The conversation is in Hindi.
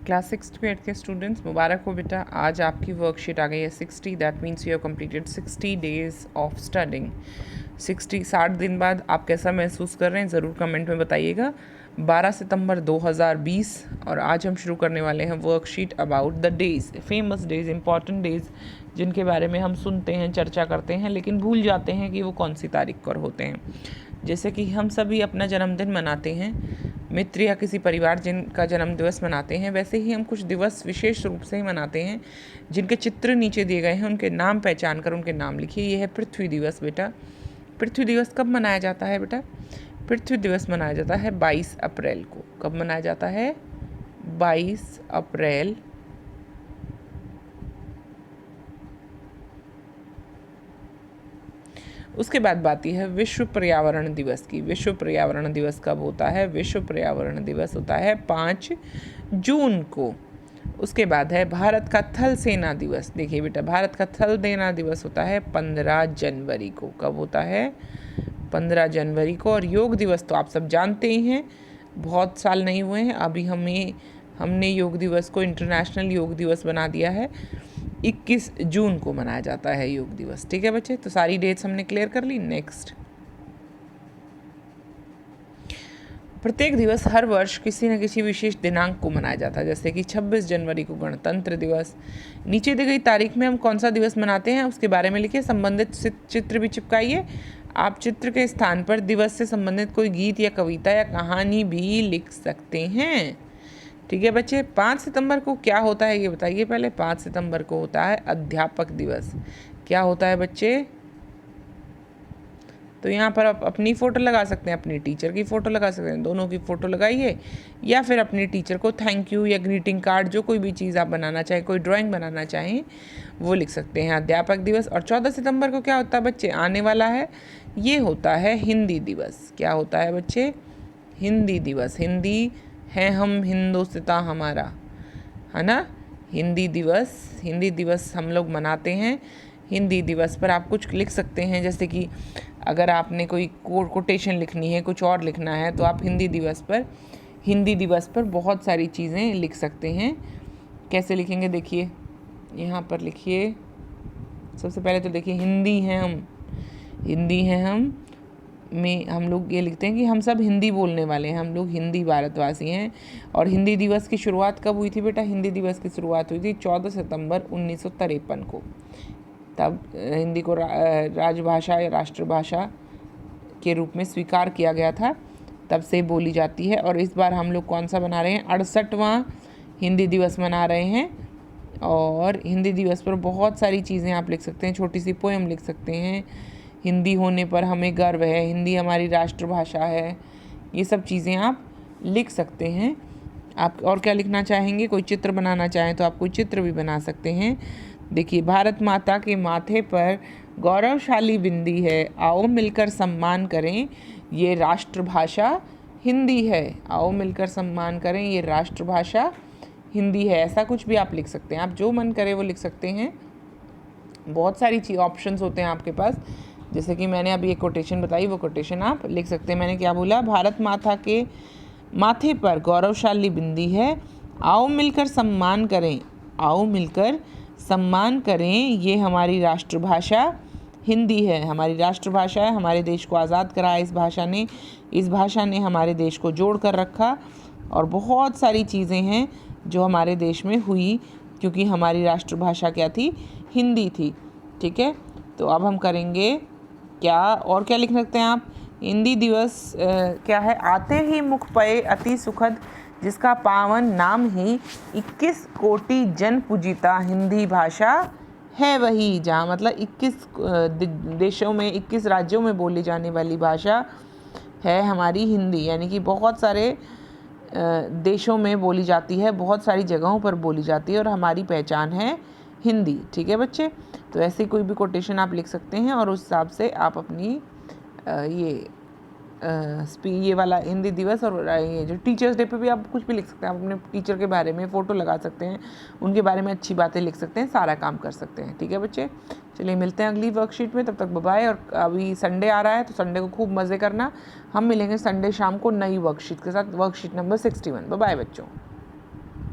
क्लास 6 के 8 के स्टूडेंट्स, मुबारक हो बेटा। आज आपकी वर्कशीट आ गई है 60। That means you have completed 60 days of studying. 60 दिन बाद आप कैसा महसूस कर रहे हैं ज़रूर कमेंट में बताइएगा। 12 सितंबर 2020 और आज हम शुरू करने वाले हैं worksheet about the days, famous days, important days जिनके बारे में हम सुनते हैं, चर्चा करते हैं, लेकिन भूल जाते हैं कि वो कौन सी तारीख पर होते हैं। जैसे कि हम सभी अपना जन्मदिन मनाते हैं, मित्र या किसी परिवार जिनका जन्म दिवस मनाते हैं, वैसे ही हम कुछ दिवस विशेष रूप से ही मनाते हैं जिनके चित्र नीचे दिए गए हैं। उनके नाम पहचान कर उनके नाम लिखिए। ये है पृथ्वी दिवस बेटा। पृथ्वी दिवस कब मनाया जाता है बेटा? पृथ्वी दिवस मनाया जाता है 22 अप्रैल को। कब मनाया जाता है? 22 अप्रैल। उसके बाद बात है विश्व पर्यावरण दिवस की। विश्व पर्यावरण दिवस कब होता है? विश्व पर्यावरण दिवस होता है 5 जून को। उसके बाद है भारत का थल सेना दिवस। देखिए बेटा, भारत का थल सेना दिवस होता है 15 जनवरी को। कब होता है? 15 जनवरी को। और योग दिवस तो आप सब जानते ही हैं, बहुत साल नहीं हुए हैं अभी हमने योग दिवस को इंटरनेशनल योग दिवस बना दिया है। 21 जून को मनाया जाता है योग दिवस। ठीक है बच्चे, तो सारी डेट्स हमने क्लियर कर ली। नेक्स्ट, प्रत्येक दिवस हर वर्ष किसी न किसी विशेष दिनांक को मनाया जाता है। जैसे कि 26 जनवरी को गणतंत्र दिवस। नीचे दी गई तारीख में हम कौन सा दिवस मनाते हैं उसके बारे में लिखिए। संबंधित चित्र भी चिपकाइए। आप चित्र के स्थान पर दिवस से संबंधित कोई गीत या कविता या कहानी भी लिख सकते हैं। ठीक है बच्चे, 5 सितंबर को क्या होता है ये बताइए पहले। 5 सितंबर को होता है अध्यापक दिवस। क्या होता है बच्चे? तो यहाँ पर आप अपनी फ़ोटो लगा सकते हैं, अपनी टीचर की फ़ोटो लगा सकते हैं, दोनों की फ़ोटो लगाइए, या फिर अपनी टीचर को थैंक यू या ग्रीटिंग कार्ड, जो कोई भी चीज़ आप बनाना चाहें, कोई ड्राइंग बनाना चाहें वो लिख सकते हैं। अध्यापक दिवस। और 14 सितंबर को क्या होता है बच्चे? आने वाला है, ये होता है हिंदी दिवस। क्या होता है बच्चे? हिंदी दिवस। हिंदी है हम, हिंदोस्तां हमारा, है ना। हिंदी दिवस हम लोग मनाते हैं। हिंदी दिवस पर आप कुछ लिख सकते हैं, जैसे कि अगर आपने कोई कोटेशन लिखनी है, कुछ और लिखना है, तो आप हिंदी दिवस पर बहुत सारी चीज़ें लिख सकते हैं। कैसे लिखेंगे देखिए, यहाँ पर लिखिए। सबसे पहले तो देखिए, हिंदी हैं हम में हम लोग ये लिखते हैं कि हम सब हिंदी बोलने वाले हैं, हम लोग हिंदी भारतवासी हैं। और हिंदी दिवस की शुरुआत कब हुई थी बेटा? हिंदी दिवस की शुरुआत हुई थी 14 सितंबर 1953 को। तब हिंदी को राजभाषा या राष्ट्रभाषा के रूप में स्वीकार किया गया था, तब से बोली जाती है। और इस बार हम लोग कौन सा मना रहे हैं? 68वां हिंदी दिवस मना रहे हैं। और हिंदी दिवस पर बहुत सारी चीज़ें आप लिख सकते हैं, छोटी सी पोएम लिख सकते हैं। हिंदी होने पर हमें गर्व है, हिंदी हमारी राष्ट्रभाषा है, ये सब चीज़ें आप लिख सकते हैं। आप और क्या लिखना चाहेंगे? कोई चित्र बनाना चाहें तो आप कोई चित्र भी बना सकते हैं। देखिए, भारत माता के माथे पर गौरवशाली बिंदी है, आओ मिलकर सम्मान करें, ये राष्ट्रभाषा हिंदी है। आओ मिलकर सम्मान करें, ये राष्ट्रभाषा हिंदी है। ऐसा कुछ भी आप लिख सकते हैं, आप जो मन करे वो लिख सकते हैं। बहुत सारी ऑप्शंस होते हैं आपके पास। जैसे कि मैंने अभी एक कोटेशन बताई, वो कोटेशन आप लिख सकते हैं। मैंने क्या बोला? भारत माता के माथे पर गौरवशाली बिंदी है, आओ मिलकर सम्मान करें, आओ मिलकर सम्मान करें, ये हमारी राष्ट्रभाषा हिंदी है। हमारी राष्ट्रभाषा है, हमारे देश को आज़ाद कराया इस भाषा ने हमारे देश को जोड़ कर रखा। और बहुत सारी चीज़ें हैं जो हमारे देश में हुई, क्योंकि हमारी राष्ट्रभाषा क्या थी? हिंदी थी। ठीक है, तो अब हम करेंगे क्या, और क्या लिख सकते हैं आप? हिंदी दिवस क्या है? आते ही मुख पे अति सुखद, जिसका पावन नाम ही 21 कोटि जन पूजिता हिंदी भाषा है वही। जहाँ मतलब 21 देशों में, 21 राज्यों में बोली जाने वाली भाषा है हमारी हिंदी। यानी कि बहुत सारे देशों में बोली जाती है, बहुत सारी जगहों पर बोली जाती है, और हमारी पहचान है हिंदी। ठीक है बच्चे, तो ऐसे कोई भी कोटेशन आप लिख सकते हैं, और उस हिसाब से आप अपनी ये वाला हिंदी दिवस और ये जो टीचर्स डे पे भी आप कुछ भी लिख सकते हैं। आप अपने टीचर के बारे में फ़ोटो लगा सकते हैं, उनके बारे में अच्छी बातें लिख सकते हैं, सारा काम कर सकते हैं। ठीक है बच्चे, चलिए मिलते हैं अगली वर्कशीट में। तब तक बाय बाय। और अभी संडे आ रहा है, तो संडे को खूब मज़े करना। हम मिलेंगे संडे शाम को नई वर्कशीट के साथ, वर्कशीट नंबर 61। बाय बाय बच्चों।